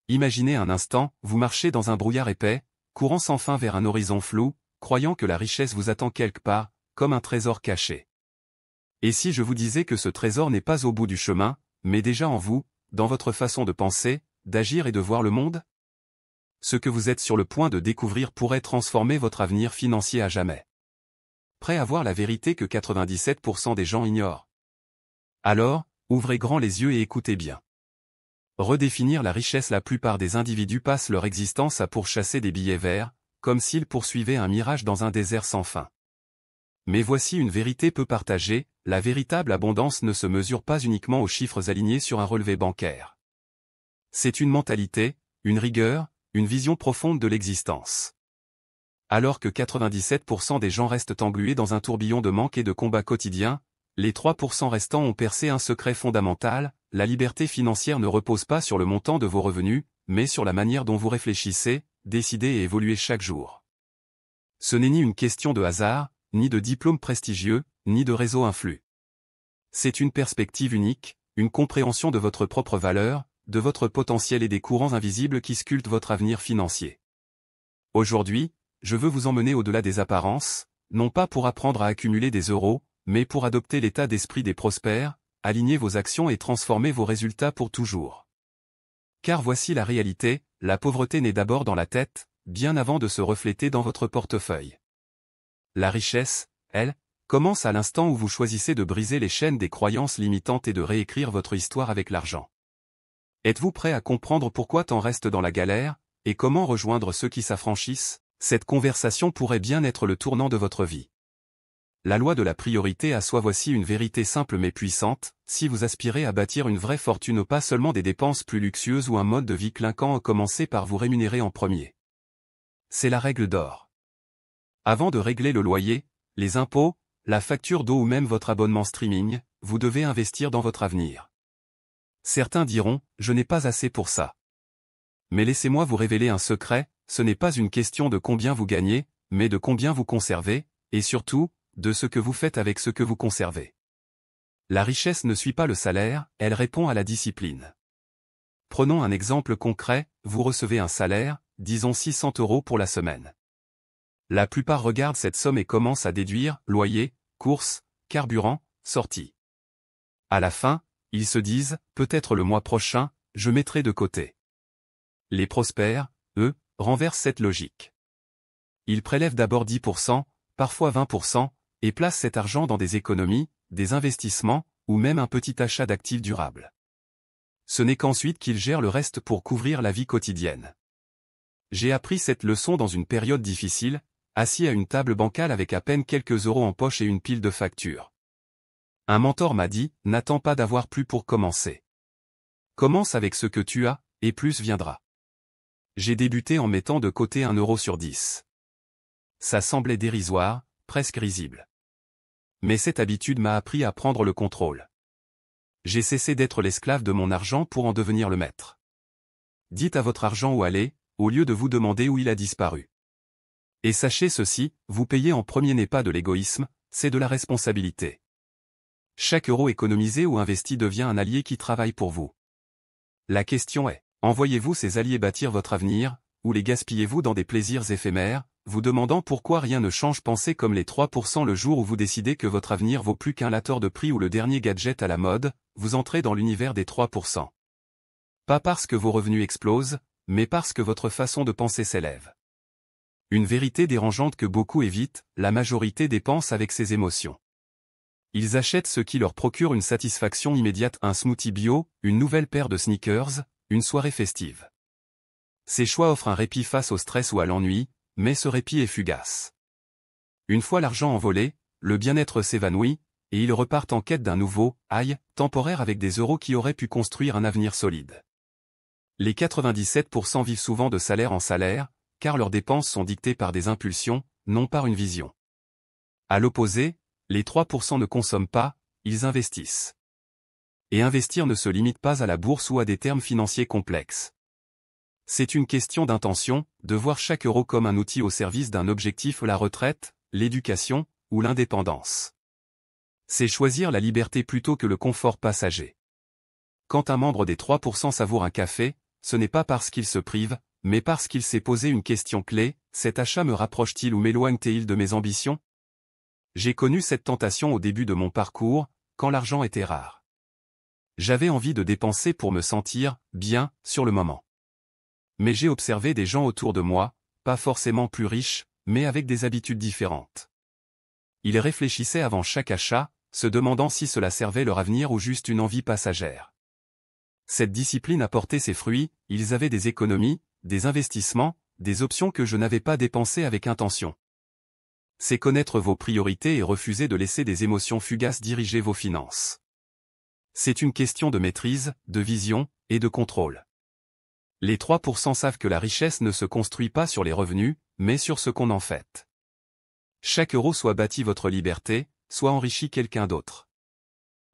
Imaginez un instant, vous marchez dans un brouillard épais, courant sans fin vers un horizon flou, croyant que la richesse vous attend quelque part, comme un trésor caché. Et si je vous disais que ce trésor n'est pas au bout du chemin, mais déjà en vous, dans votre façon de penser, d'agir et de voir le monde? Ce que vous êtes sur le point de découvrir pourrait transformer votre avenir financier à jamais. Prêt à voir la vérité que 97% des gens ignorent? Alors, ouvrez grand les yeux et écoutez bien. Redéfinir la richesse. La plupart des individus passent leur existence à pourchasser des billets verts, comme s'ils poursuivaient un mirage dans un désert sans fin. Mais voici une vérité peu partagée, la véritable abondance ne se mesure pas uniquement aux chiffres alignés sur un relevé bancaire. C'est une mentalité, une rigueur, une vision profonde de l'existence. Alors que 97% des gens restent englués dans un tourbillon de manque et de combats quotidiens, les 3% restants ont percé un secret fondamental: la liberté financière ne repose pas sur le montant de vos revenus, mais sur la manière dont vous réfléchissez, décidez et évoluez chaque jour. Ce n'est ni une question de hasard, ni de diplôme prestigieux, ni de réseau influx. C'est une perspective unique, une compréhension de votre propre valeur, de votre potentiel et des courants invisibles qui sculptent votre avenir financier. Aujourd'hui, je veux vous emmener au-delà des apparences, non pas pour apprendre à accumuler des euros, mais pour adopter l'état d'esprit des prospères, aligner vos actions et transformer vos résultats pour toujours. Car voici la réalité, la pauvreté naît d'abord dans la tête, bien avant de se refléter dans votre portefeuille. La richesse, elle, commence à l'instant où vous choisissez de briser les chaînes des croyances limitantes et de réécrire votre histoire avec l'argent. Êtes-vous prêt à comprendre pourquoi tant reste dans la galère, et comment rejoindre ceux qui s'affranchissent? Cette conversation pourrait bien être le tournant de votre vie. La loi de la priorité à soi. Voici une vérité simple mais puissante: si vous aspirez à bâtir une vraie fortune, pas seulement des dépenses plus luxueuses ou un mode de vie clinquant, commencez par vous rémunérer en premier. C'est la règle d'or. Avant de régler le loyer, les impôts, la facture d'eau ou même votre abonnement streaming, vous devez investir dans votre avenir. Certains diront, je n'ai pas assez pour ça. Mais laissez-moi vous révéler un secret, ce n'est pas une question de combien vous gagnez, mais de combien vous conservez, et surtout, de ce que vous faites avec ce que vous conservez. La richesse ne suit pas le salaire, elle répond à la discipline. Prenons un exemple concret, vous recevez un salaire, disons 600 € pour la semaine. La plupart regardent cette somme et commencent à déduire loyer, courses, carburant, sorties. À la fin, ils se disent, peut-être le mois prochain, je mettrai de côté. Les prospères, eux, renversent cette logique. Ils prélèvent d'abord 10%, parfois 20%, et placent cet argent dans des économies, des investissements, ou même un petit achat d'actifs durables. Ce n'est qu'ensuite qu'ils gèrent le reste pour couvrir la vie quotidienne. J'ai appris cette leçon dans une période difficile, assis à une table bancale avec à peine quelques euros en poche et une pile de factures. Un mentor m'a dit, n'attends pas d'avoir plus pour commencer. Commence avec ce que tu as, et plus viendra. J'ai débuté en mettant de côté 1 euro sur 10. Ça semblait dérisoire, presque risible. Mais cette habitude m'a appris à prendre le contrôle. J'ai cessé d'être l'esclave de mon argent pour en devenir le maître. Dites à votre argent où aller, au lieu de vous demander où il a disparu. Et sachez ceci, vous payer en premier n'est pas de l'égoïsme, c'est de la responsabilité. Chaque euro économisé ou investi devient un allié qui travaille pour vous. La question est, envoyez-vous ces alliés bâtir votre avenir, ou les gaspillez-vous dans des plaisirs éphémères, vous demandant pourquoi rien ne change? Pensez comme les 3% le jour où vous décidez que votre avenir vaut plus qu'un lateur de prix ou le dernier gadget à la mode, vous entrez dans l'univers des 3%. Pas parce que vos revenus explosent, mais parce que votre façon de penser s'élève. Une vérité dérangeante que beaucoup évitent, la majorité dépense avec ses émotions. Ils achètent ce qui leur procure une satisfaction immédiate: un smoothie bio, une nouvelle paire de sneakers, une soirée festive. Ces choix offrent un répit face au stress ou à l'ennui, mais ce répit est fugace. Une fois l'argent envolé, le bien-être s'évanouit, et ils repartent en quête d'un nouveau high temporaire avec des euros qui auraient pu construire un avenir solide. Les 97% vivent souvent de salaire en salaire, car leurs dépenses sont dictées par des impulsions, non par une vision. À l'opposé, les 3% ne consomment pas, ils investissent. Et investir ne se limite pas à la bourse ou à des termes financiers complexes. C'est une question d'intention, de voir chaque euro comme un outil au service d'un objectif: la retraite, l'éducation, ou l'indépendance. C'est choisir la liberté plutôt que le confort passager. Quand un membre des 3% savoure un café, ce n'est pas parce qu'il se prive, mais parce qu'il s'est posé une question clé, cet achat me rapproche-t-il ou m'éloigne-t-il de mes ambitions? J'ai connu cette tentation au début de mon parcours, quand l'argent était rare. J'avais envie de dépenser pour me sentir bien, sur le moment. Mais j'ai observé des gens autour de moi, pas forcément plus riches, mais avec des habitudes différentes. Ils réfléchissaient avant chaque achat, se demandant si cela servait leur avenir ou juste une envie passagère. Cette discipline a porté ses fruits, ils avaient des économies, des investissements, des options que je n'avais pas dépensées avec intention. C'est connaître vos priorités et refuser de laisser des émotions fugaces diriger vos finances. C'est une question de maîtrise, de vision, et de contrôle. Les 3% savent que la richesse ne se construit pas sur les revenus, mais sur ce qu'on en fait. Chaque euro soit bâti votre liberté, soit enrichit quelqu'un d'autre.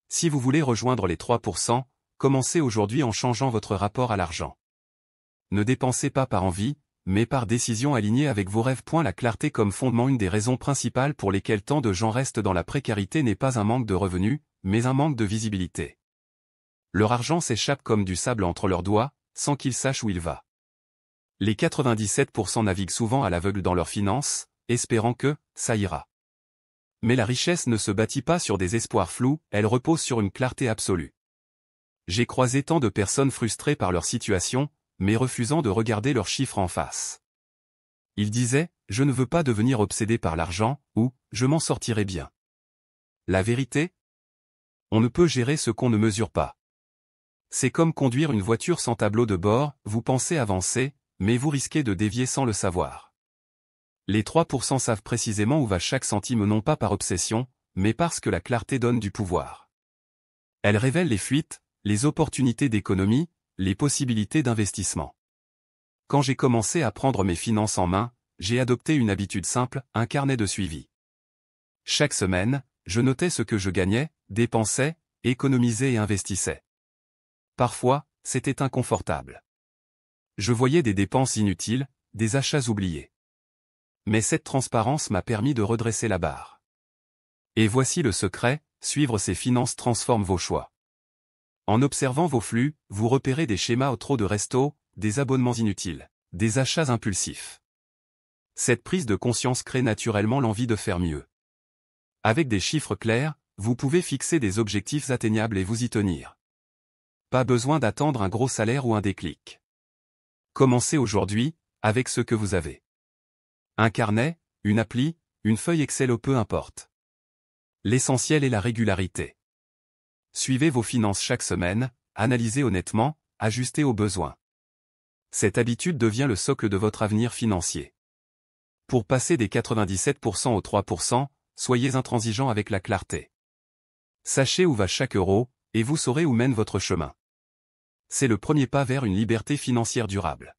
Si vous voulez rejoindre les 3%, commencez aujourd'hui en changeant votre rapport à l'argent. Ne dépensez pas par envie, mais par décision alignée avec vos rêves. La clarté comme fondement. Une des raisons principales pour lesquelles tant de gens restent dans la précarité n'est pas un manque de revenus, mais un manque de visibilité. Leur argent s'échappe comme du sable entre leurs doigts, sans qu'ils sachent où il va. Les 97% naviguent souvent à l'aveugle dans leurs finances, espérant que ça ira. Mais la richesse ne se bâtit pas sur des espoirs flous, elle repose sur une clarté absolue. J'ai croisé tant de personnes frustrées par leur situation, mais refusant de regarder leurs chiffres en face. Ils disaient, je ne veux pas devenir obsédé par l'argent, ou, je m'en sortirai bien. La vérité? On ne peut gérer ce qu'on ne mesure pas. C'est comme conduire une voiture sans tableau de bord, vous pensez avancer, mais vous risquez de dévier sans le savoir. Les 3% savent précisément où va chaque centime non pas par obsession, mais parce que la clarté donne du pouvoir. Elle révèle les fuites, les opportunités d'économie, les possibilités d'investissement. Quand j'ai commencé à prendre mes finances en main, j'ai adopté une habitude simple, un carnet de suivi. Chaque semaine, je notais ce que je gagnais, dépensais, économisais et investissais. Parfois, c'était inconfortable. Je voyais des dépenses inutiles, des achats oubliés. Mais cette transparence m'a permis de redresser la barre. Et voici le secret, suivre ses finances transforme vos choix. En observant vos flux, vous repérez des schémas au trop de resto, des abonnements inutiles, des achats impulsifs. Cette prise de conscience crée naturellement l'envie de faire mieux. Avec des chiffres clairs, vous pouvez fixer des objectifs atteignables et vous y tenir. Pas besoin d'attendre un gros salaire ou un déclic. Commencez aujourd'hui, avec ce que vous avez. Un carnet, une appli, une feuille Excel ou peu importe. L'essentiel est la régularité. Suivez vos finances chaque semaine, analysez honnêtement, ajustez aux besoins. Cette habitude devient le socle de votre avenir financier. Pour passer des 97% aux 3%, soyez intransigeant avec la clarté. Sachez où va chaque euro, et vous saurez où mène votre chemin. C'est le premier pas vers une liberté financière durable.